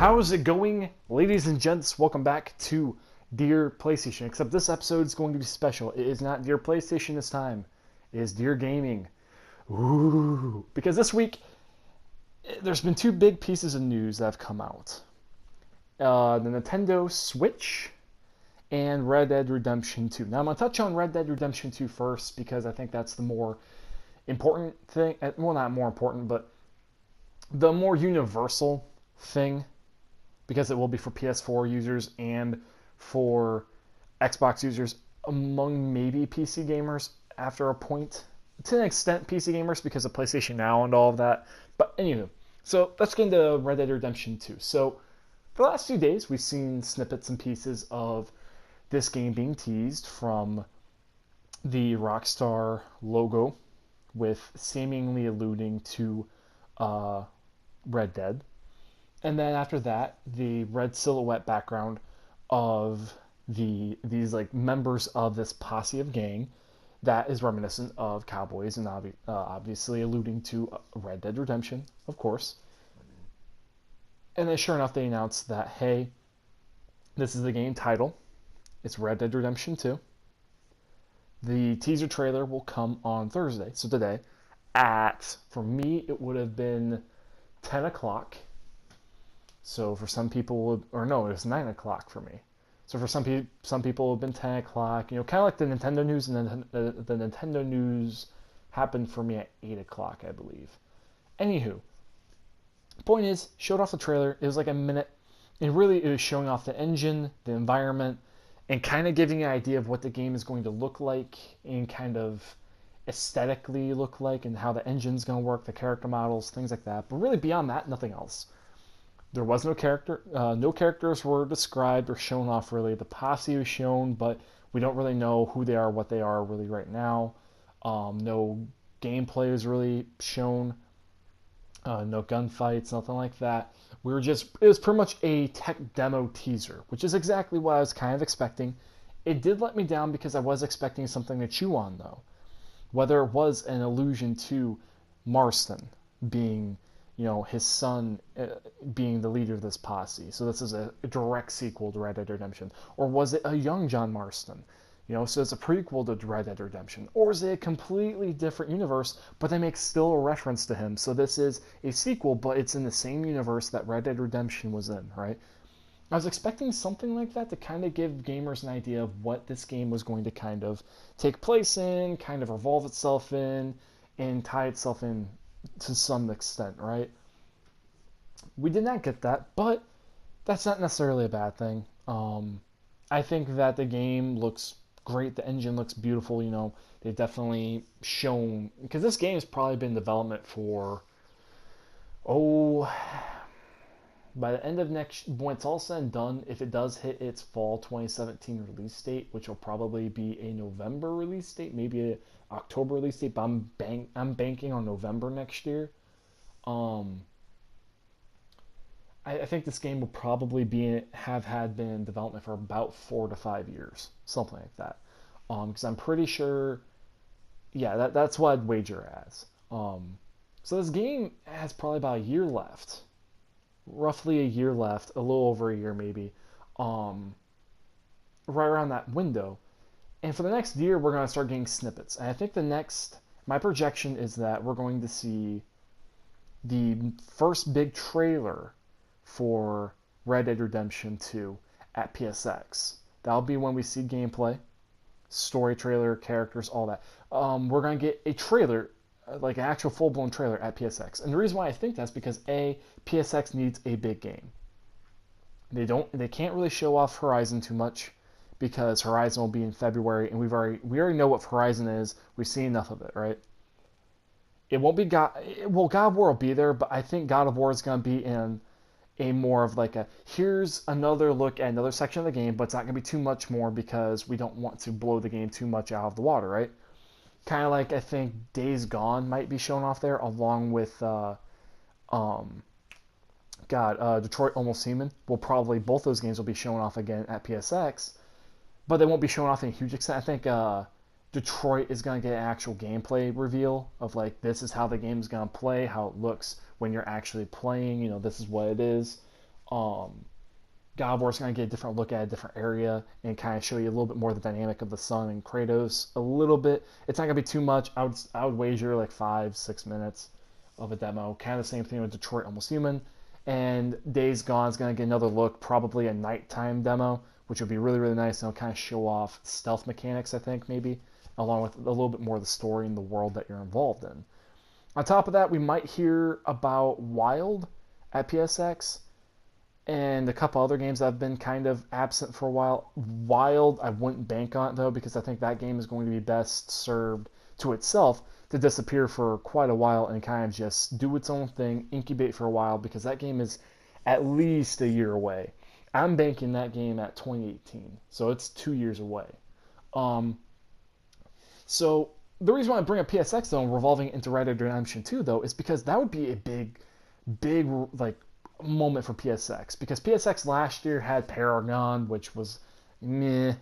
How's it going, ladies and gents? Welcome back to Dear PlayStation. Except this episode is going to be special. It is not Dear PlayStation this time. It is Dear Gaming. Ooh. Because this week, there's been two big pieces of news that have come out. The Nintendo Switch and Red Dead Redemption 2. Now, I'm going to touch on Red Dead Redemption 2 first because I think that's the more important thing. Well, not more important, but the more universal thing, because it will be for PS4 users and for Xbox users, among maybe PC gamers after a point. To an extent, PC gamers because of PlayStation Now and all of that. But anywho, so let's get into Red Dead Redemption 2. So for the last few days, we've seen snippets and pieces of this game being teased from the Rockstar logo, with seemingly alluding to Red Dead. And then after that, the red silhouette background of these like members of this posse of gang that is reminiscent of cowboys and obviously alluding to Red Dead Redemption, of course. And then sure enough, they announced that, hey, this is the game title. It's Red Dead Redemption 2. The teaser trailer will come on Thursday, so today, for me, it would have been 10 o'clock. So for some people, it was 9 o'clock for me. So for some people, it would have been 10 o'clock. Kind of like the Nintendo news, and then the Nintendo news happened for me at 8 o'clock, I believe. Anywho, point is, showed off the trailer. It was like a minute. It was showing off the engine, the environment, and kind of giving an idea of what the game is going to look like and kind of aesthetically look like, and how the engine's going to work, the character models, things like that. But really beyond that, nothing else. There was no character. No characters were described or shown off, really. The posse was shown, but we don't really know who they are, what they are really right now. No gameplay was really shown. No gunfights, nothing like that. It was pretty much a tech demo teaser, which is exactly what I was kind of expecting. It did let me down because I was expecting something to chew on, though. Whether it was an allusion to Marston being, his son being the leader of this posse. So this is a direct sequel to Red Dead Redemption. Or was it a young John Marston? So it's a prequel to Red Dead Redemption. Or is it a completely different universe, but they make still a reference to him? So this is a sequel, but it's in the same universe that Red Dead Redemption was in, right? I was expecting something like that to kind of give gamers an idea of what this game was going to kind of take place in, kind of revolve itself in, and tie itself in to some extent, right? We did not get that, but that's not necessarily a bad thing. I think that the game looks great. The engine looks beautiful. They've definitely shown, because this game has probably been in development for, by the end of when it's all said and done, if it does hit its fall 2017 release date, which will probably be a November release date, maybe an October release date, but I'm banking on November next year. I think this game will probably been in development for about 4 to 5 years, something like that. Because I'm pretty sure, that's what I'd wager as. So this game has probably about a year left, roughly a year left, a little over a year maybe, right around that window. And for the next year, we're going to start getting snippets. And I think my projection is that we're going to see the first big trailer for Red Dead Redemption 2 at PSX. That'll be when we see gameplay, story trailer, characters, all that. We're going to get a trailer, like an actual full-blown trailer at PSX. And the reason why I think that's because PSX needs a big game. They can't really show off Horizon too much, because Horizon will be in February, and we already know what Horizon is. We've seen enough of it, right? It won't be God of War will be there, but I think God of War is going to be in a more of like here's another look at another section of the game, but it's not going to be too much more because we don't want to blow the game too much out of the water, right? Kind of like I think Days Gone might be shown off there, along with Detroit Almost Human. Both those games will be shown off again at PSX, but they won't be shown off in a huge extent. I think Detroit is going to get an actual gameplay reveal of like, this is how the game is going to play, how it looks when you're actually playing, this is what it is. Um, God of War's going to get a different look at a different area and kind of show you a little bit more of the dynamic of the sun and Kratos a little bit. It's not going to be too much. I would wager like 5-6 minutes of a demo. Kind of the same thing with Detroit Almost Human. And Days Gone is going to get another look, probably a nighttime demo, which would be really, really nice. And it'll kind of show off stealth mechanics, I think, maybe, along with a little bit more of the story and the world that you're involved in. On top of that, we might hear about Wild at PSX and a couple other games that have been kind of absent for a while. Wild, I wouldn't bank on it, though, because I think that game is going to be best served to itself to disappear for quite a while and kind of just do its own thing, incubate for a while, because that game is at least a year away. I'm banking that game at 2018, so it's 2 years away. So the reason why I bring up PSX, though, and revolving into Red Dead Redemption 2, though, is because that would be a big, like, moment for PSX. Because PSX last year had Paragon, which was meh,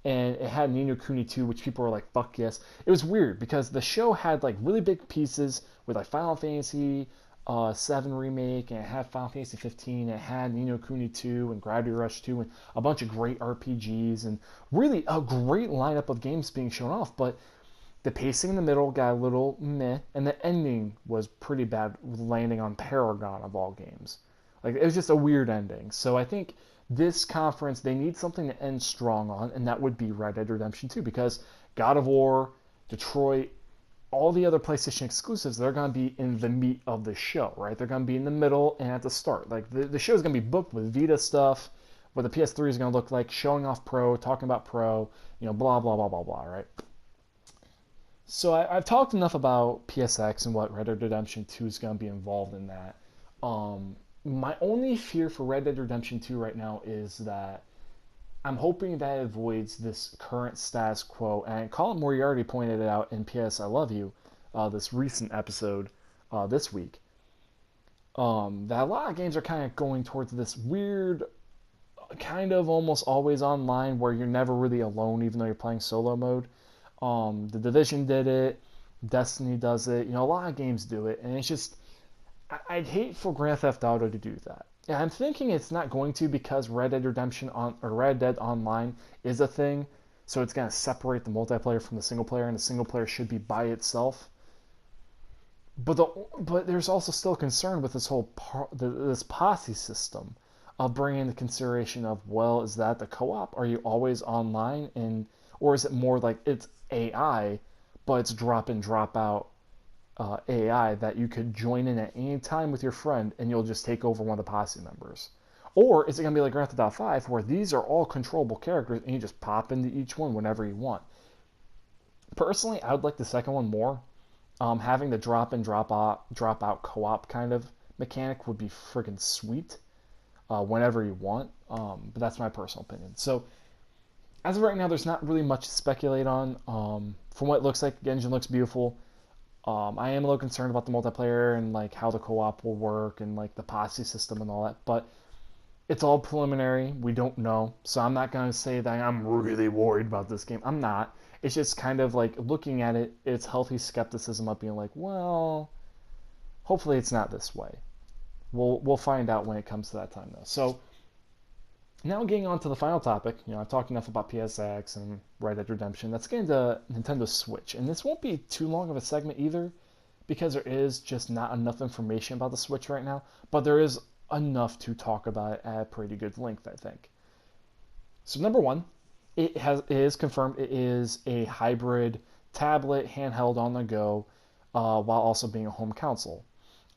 and it had Ni no Kuni 2, which people were like, fuck yes. It was weird because the show had like really big pieces with like Final Fantasy 7 remake, and it had Final Fantasy 15, and it had Ni no Kuni 2 and Gravity Rush 2 and a bunch of great RPGs and really a great lineup of games being shown off. But the pacing in the middle got a little meh, and the ending was pretty bad, landing on Paragon of all games. Like, it was just a weird ending. So I think this conference, they need something to end strong on, and that would be Red Dead Redemption 2, because God of War, Detroit, all the other PlayStation exclusives, they're going to be in the meat of the show, right? They're going to be in the middle and at the start. Like, the show is going to be booked with Vita stuff, what the PS3 is going to look like, showing off Pro, talking about Pro, blah, blah, blah, blah, blah, right? So I've talked enough about PSX and what Red Dead Redemption 2 is going to be involved in that. My only fear for Red Dead Redemption 2 right now is that I'm hoping that it avoids this current status quo. And Colin Moriarty pointed it out in PS I Love You, this recent episode this week, that a lot of games are kind of going towards this weird, kind of almost always online, where you're never really alone even though you're playing solo mode. The Division did it, Destiny does it, a lot of games do it, and it's just, I'd hate for Grand Theft Auto to do that. And I'm thinking it's not going to, because Red Dead Redemption or Red Dead Online is a thing, so it's going to separate the multiplayer from the single player, and the single player should be by itself. But there's also still concern with this whole this posse system of bringing the consideration of, well, is that the co-op? Are you always online, or is it more like it's AI, but it's drop in, drop out AI that you could join in at any time with your friend, and you'll just take over one of the posse members? Or is it going to be like Grand Theft Auto 5, where these are all controllable characters, and you just pop into each one whenever you want? Personally, I would like the second one more. Having the drop in, drop out co-op kind of mechanic would be freaking sweet whenever you want. But that's my personal opinion. So as of right now, there's not really much to speculate on. From what it looks like, the engine looks beautiful. I am a little concerned about the multiplayer and like how the co-op will work and like the posse system and all that, but it's all preliminary. We don't know, so I'm not going to say that I'm really worried about this game. I'm not. It's just kind of like looking at it, it's healthy skepticism of being like, well, hopefully it's not this way. We'll find out when it comes to that time, though. So now getting on to the final topic, I've talked enough about PSX and Red Dead Redemption. Let's get into Nintendo Switch. And this won't be too long of a segment either, because there is just not enough information about the Switch right now, but there is enough to talk about it at a pretty good length, I think. So number one, it is confirmed it is a hybrid tablet, handheld on the go, while also being a home console.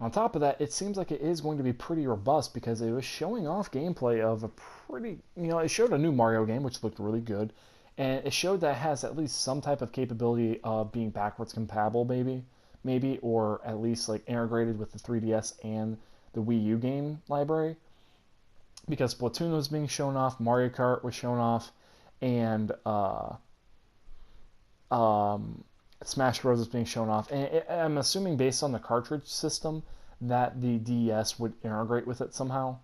On top of that, it seems like it is going to be pretty robust, because it was showing off gameplay of a pretty, it showed a new Mario game, which looked really good, and it showed that it has at least some type of capability of being backwards compatible, maybe, or at least like integrated with the 3DS and the Wii U game library, because Splatoon was being shown off, Mario Kart was shown off, and Smash Bros. Is being shown off. And I'm assuming, based on the cartridge system, that the DS would integrate with it somehow.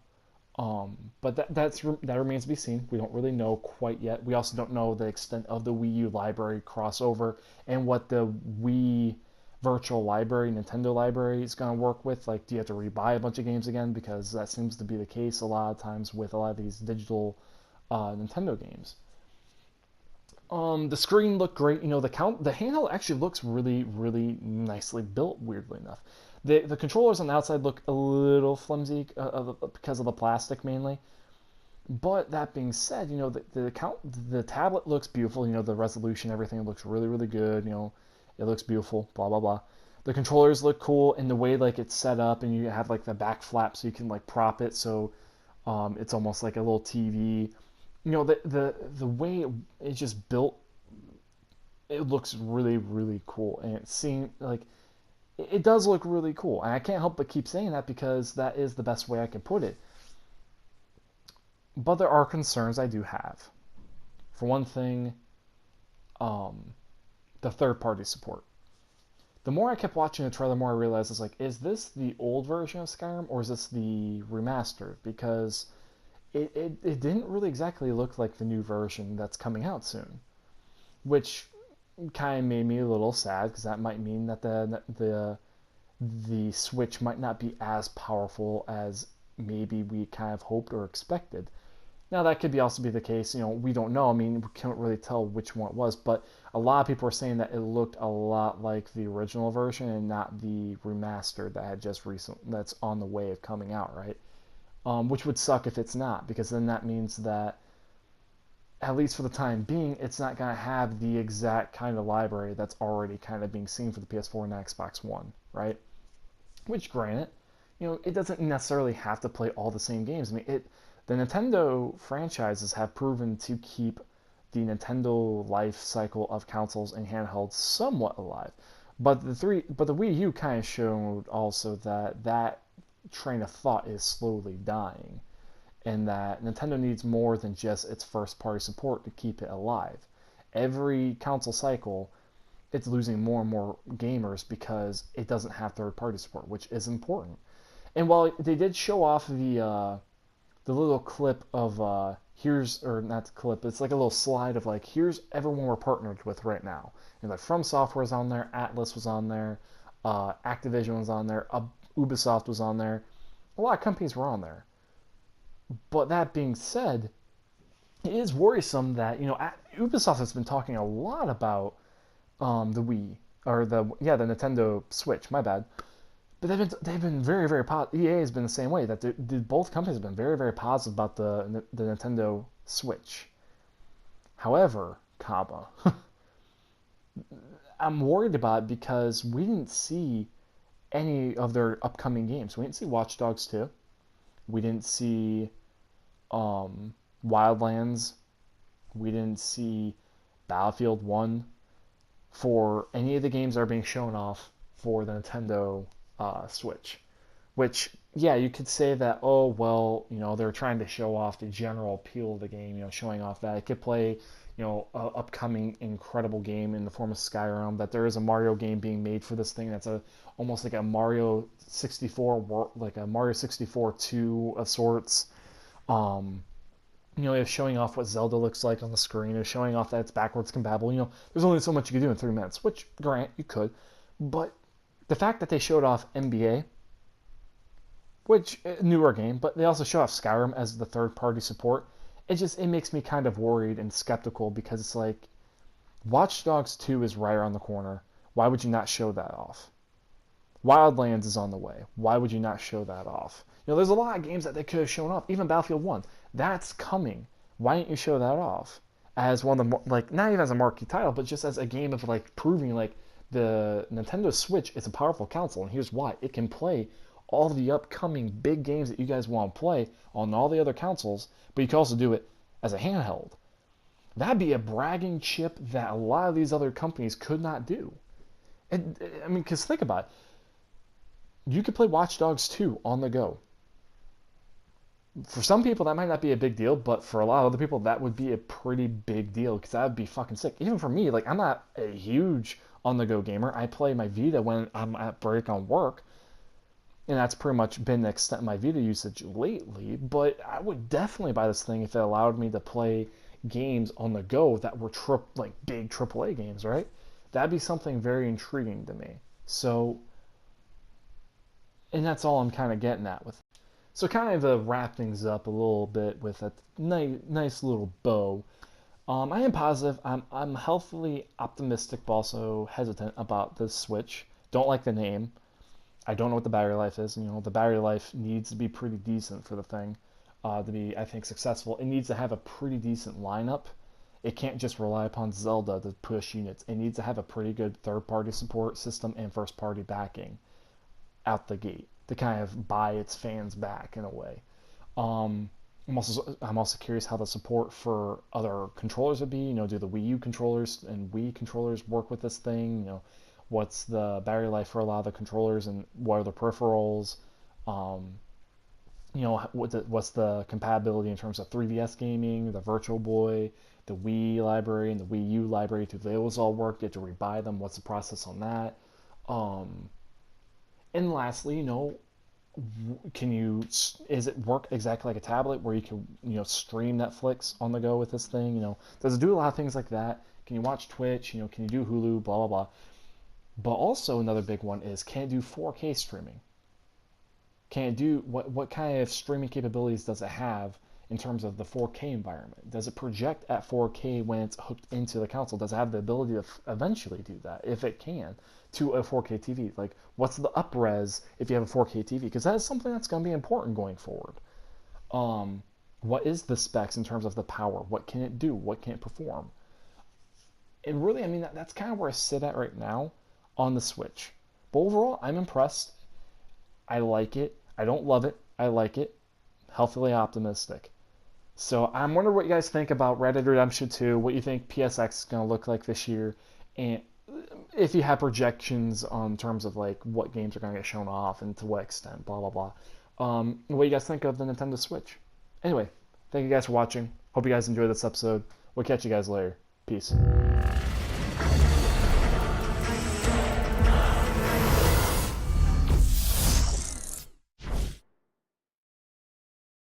But that remains to be seen. We don't really know quite yet. We also don't know the extent of the Wii U library crossover and what the Wii virtual library, Nintendo library is going to work with. Like, do you have to rebuy a bunch of games again? Because that seems to be the case a lot of times with a lot of these digital Nintendo games. The screen looked great. The handheld actually looks really, really nicely built. Weirdly enough, the controllers on the outside look a little flimsy because of the plastic mainly. But that being said, the tablet looks beautiful. The resolution, everything looks really, really good. It looks beautiful. Blah blah blah. The controllers look cool in the way like it's set up, and you have like the back flap so you can like prop it so it's almost like a little TV. The way it's just built, it looks really, really cool, and it seems like it does look really cool. And I can't help but keep saying that because that is the best way I can put it. But there are concerns I do have. For one thing, the third-party support. The more I kept watching the trailer, the more I realized it's like, is this the old version of Skyrim or is this the remastered? Because it didn't really exactly look like the new version that's coming out soon, which kind of made me a little sad because that might mean that the Switch might not be as powerful as maybe we kind of hoped or expected. Now that could also be the case. We don't know. I mean, we can't really tell which one it was, but a lot of people are saying that it looked a lot like the original version and not the remastered that had just that's on the way of coming out, right? Which would suck if it's not, because then that means that, at least for the time being, it's not going to have the exact kind of library that's already kind of being seen for the PS4 and Xbox One, right? Which, granted, it doesn't necessarily have to play all the same games. I mean, the Nintendo franchises have proven to keep the Nintendo life cycle of consoles and handhelds somewhat alive. But the Wii U kind of showed also that train of thought is slowly dying, and that Nintendo needs more than just its first-party support to keep it alive. Every console cycle, it's losing more and more gamers because it doesn't have third-party support, which is important. And while they did show off the little clip of here's, or not the clip, it's like a little slide of like, here's everyone we're partnered with right now. And like From Software's on there, Atlas was on there, Activision was on there, Ubisoft was on there. A lot of companies were on there. But that being said, it is worrisome that Ubisoft has been talking a lot about the Wii or the Nintendo Switch. My bad. But they've been very, very positive. EA has been the same way. That both companies have been very, very positive about the Nintendo Switch. However, I'm worried about it because we didn't see any of their upcoming games. We didn't see Watch Dogs 2. We didn't see Wildlands. We didn't see Battlefield 1 for any of the games that are being shown off for the Nintendo Switch. Which, yeah, you could say that, oh, well, they're trying to show off the general appeal of the game, showing off that it could play, an upcoming incredible game in the form of Skyrim, that there is a Mario game being made for this thing that's almost like a Mario 64, like a Mario 64 2 of sorts. It's showing off what Zelda looks like on the screen. It's showing off that it's backwards compatible. There's only so much you can do in 3 minutes, which, grant, you could. But the fact that they showed off NBA, which, a newer game, but they also show off Skyrim as the third-party support, it makes me kind of worried and skeptical because it's like, Watch Dogs 2 is right around the corner. Why would you not show that off? Wildlands is on the way. Why would you not show that off? There's a lot of games that they could have shown off. Even Battlefield 1. That's coming. Why didn't you show that off? As one of the, not even as a marquee title, but just as a game of, proving, the Nintendo Switch is a powerful console, and here's why. It can play all the upcoming big games that you guys want to play on all the other consoles, but you can also do it as a handheld. That'd be a bragging chip that a lot of these other companies could not do. And, I mean, because think about it. You could play Watch Dogs 2 on the go. For some people, that might not be a big deal, but for a lot of other people, that would be a pretty big deal, because that would be fucking sick. Even for me, I'm not a huge on-the-go gamer. I play my Vita when I'm at break on work, and that's pretty much been the extent of my Vita usage lately, but I would definitely buy this thing if it allowed me to play games on the go that were big AAA games, right? That'd be something very intriguing to me. So, and that's all I'm kind of getting at with. So, kind of to wrap things up a little bit with a nice little bow. I am positive. I'm healthily optimistic, but also hesitant about this Switch. Don't like the name. I don't know what the battery life is. The battery life needs to be pretty decent for the thing to be, I think, successful. It needs to have a pretty decent lineup. It can't just rely upon Zelda to push units. It needs to have a pretty good third-party support system and first-party backing out the gate to kind of buy its fans back in a way. Um, I'm also curious how the support for other controllers would be. Do the Wii U controllers and Wii controllers work with this thing? What's the battery life for a lot of the controllers, and what are the peripherals? Um, what's the compatibility in terms of 3DS gaming, the Virtual Boy, the Wii library, and the Wii U library? Do those all work? Do you have to rebuy them? What's the process on that? Um, and lastly, can you is it work exactly like a tablet where you can stream Netflix on the go with this thing? Does it do a lot of things like that? Can you watch Twitch? Can you do Hulu? Blah blah blah. But also another big one is, can it do 4K streaming? Can it do what kind of streaming capabilities does it have in terms of the 4K environment? Does it project at 4K when it's hooked into the console? Does it have the ability to eventually do that, if it can, to a 4K TV? Like, what's the upres if you have a 4K TV? Because that is something that's going to be important going forward. What is the specs in terms of the power? What can it do? What can it perform? And really, I mean, that's kind of where I sit at right now on the Switch. But overall, I'm impressed. I like it. I don't love it. I like it. Healthily optimistic. So I'm wondering what you guys think about Red Dead Redemption 2, what you think PSX is going to look like this year, and if you have projections on terms of like what games are going to get shown off and to what extent, blah, blah, blah. What you guys think of the Nintendo Switch. Anyway, thank you guys for watching. Hope you guys enjoyed this episode. We'll catch you guys later. Peace.